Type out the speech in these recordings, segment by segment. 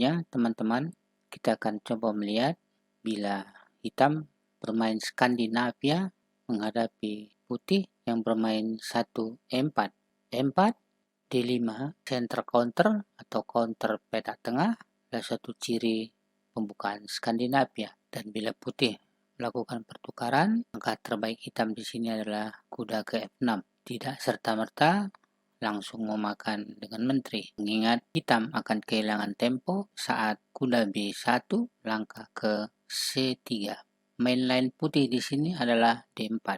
Selanjutnya, teman-teman, kita akan coba melihat bila hitam bermain Skandinavia menghadapi putih yang bermain 1 E4. E4, D5, center counter atau counter peta tengah adalah satu ciri pembukaan Skandinavia. Dan bila putih melakukan pertukaran, langkah terbaik hitam di sini adalah kuda ke F6. Tidak serta-merta langsung memakan dengan menteri, mengingat hitam akan kehilangan tempo saat kuda B1 langkah ke C3. Mainline putih di sini adalah D4.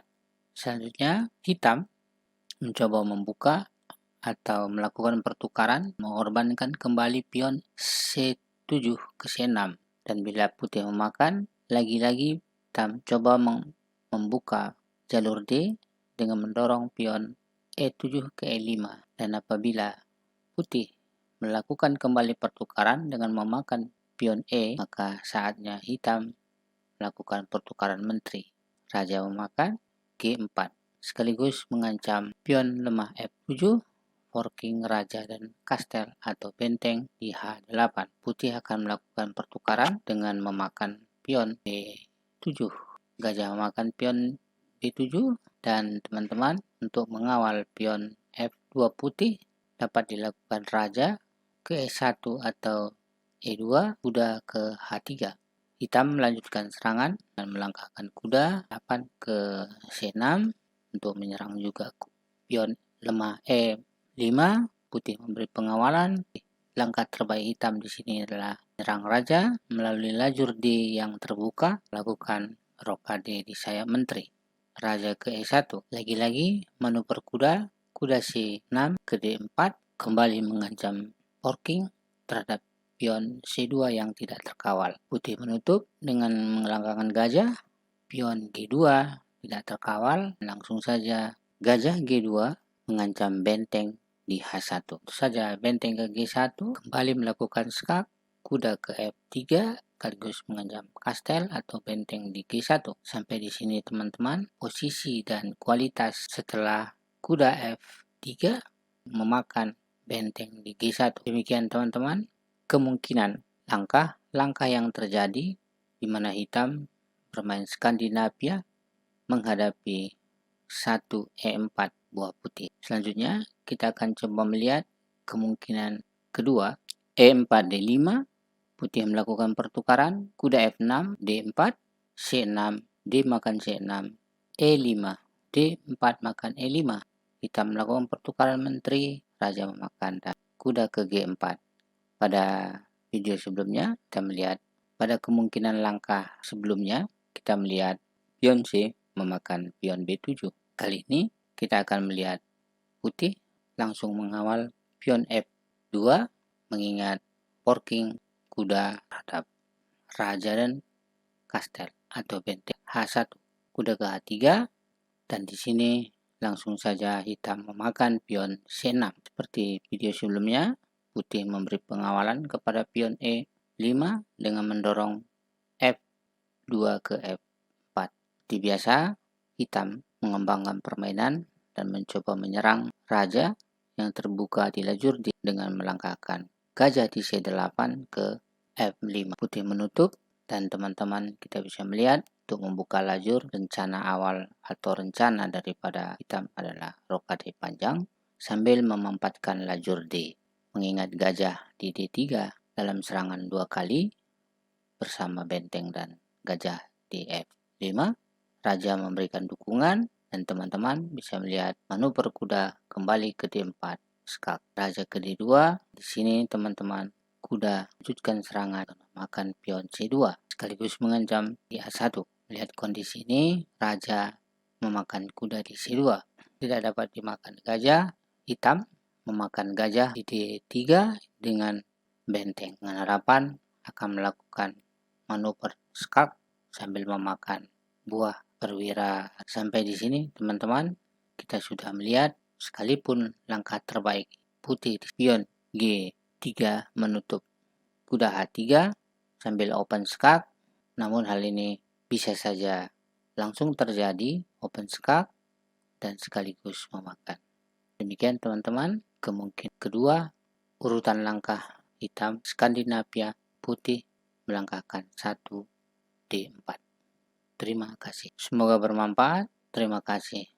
Selanjutnya, hitam mencoba membuka atau melakukan pertukaran, mengorbankan kembali pion C7 ke C6. Dan bila putih memakan, lagi-lagi hitam coba membuka jalur D dengan mendorong pion E7 ke E5. Dan apabila putih melakukan kembali pertukaran dengan memakan pion E, maka saatnya hitam melakukan pertukaran menteri. Raja memakan G4, sekaligus mengancam pion lemah F7, forking raja dan kastel atau benteng di H8. Putih akan melakukan pertukaran dengan memakan pion B7. Gajah memakan pion B7, dan teman-teman, untuk mengawal pion F2 putih dapat dilakukan raja ke E1 atau E2, kuda ke H3. Hitam melanjutkan serangan dan melangkahkan kuda 8 ke C6 untuk menyerang juga pion lemah E5. Putih memberi pengawalan. Langkah terbaik hitam di sini adalah menyerang raja melalui lajur D yang terbuka, lakukan rokade di sayap menteri. Raja ke E1. Lagi-lagi manuver kuda C6 ke D4 kembali mengancam forking terhadap pion C2 yang tidak terkawal. Putih menutup dengan melangkahkan gajah, pion G2 tidak terkawal, langsung saja gajah G2 mengancam benteng di H1. Tentu saja benteng ke G1 kembali melakukan skak, kuda ke F3 sekaligus mengancam kastel atau benteng di G1. Sampai di sini teman-teman, posisi dan kualitas setelah kuda F3 memakan benteng di G1. Demikian teman-teman, kemungkinan langkah yang terjadi di mana hitam bermain Skandinavia menghadapi 1 E4 buah putih. Selanjutnya, kita akan coba melihat kemungkinan kedua, E4 D5, putih melakukan pertukaran, kuda F6, D4, C6, D makan C6, E5, D4 makan E5. Hitam melakukan pertukaran menteri, raja memakan, dan kuda ke G4. Pada video sebelumnya, kita melihat pada kemungkinan langkah sebelumnya, kita melihat pion C memakan pion B7. Kali ini, kita akan melihat putih langsung mengawal pion F2, mengingat forking kuda terhadap raja dan kastel atau benteng H1. Kuda ke H3, dan di sini langsung saja hitam memakan pion C6. Seperti video sebelumnya, putih memberi pengawalan kepada pion E5 dengan mendorong F2 ke F4. Seperti biasa, hitam mengembangkan permainan dan mencoba menyerang raja yang terbuka di lajur D dengan melangkahkan gajah di C8 ke F5. Putih menutup, dan teman-teman kita bisa melihat untuk membuka lajur, rencana awal atau rencana daripada hitam adalah rokade panjang sambil memanfaatkan lajur D. Mengingat gajah di D3 dalam serangan 2 kali bersama benteng dan gajah di F5, raja memberikan dukungan, dan teman-teman bisa melihat manuver kuda kembali ke D4, skak raja ke D2. Di sini teman-teman, kuda lanjutkan serangan makan pion C2 sekaligus mengancam di A1. Lihat kondisi ini, raja memakan kuda di C2, tidak dapat dimakan gajah. Hitam memakan gajah di D3 dengan benteng, dengan harapan akan melakukan manuver skak sambil memakan buah perwira. Sampai di sini teman-teman, kita sudah melihat sekalipun langkah terbaik putih di pion G3 menutup kuda H3 sambil open skak, namun hal ini bisa saja langsung terjadi open skak dan sekaligus memakan. Demikian teman-teman, kemungkinan kedua, urutan langkah hitam, Skandinavia, putih, melangkahkan 1 D4. Terima kasih. Semoga bermanfaat. Terima kasih.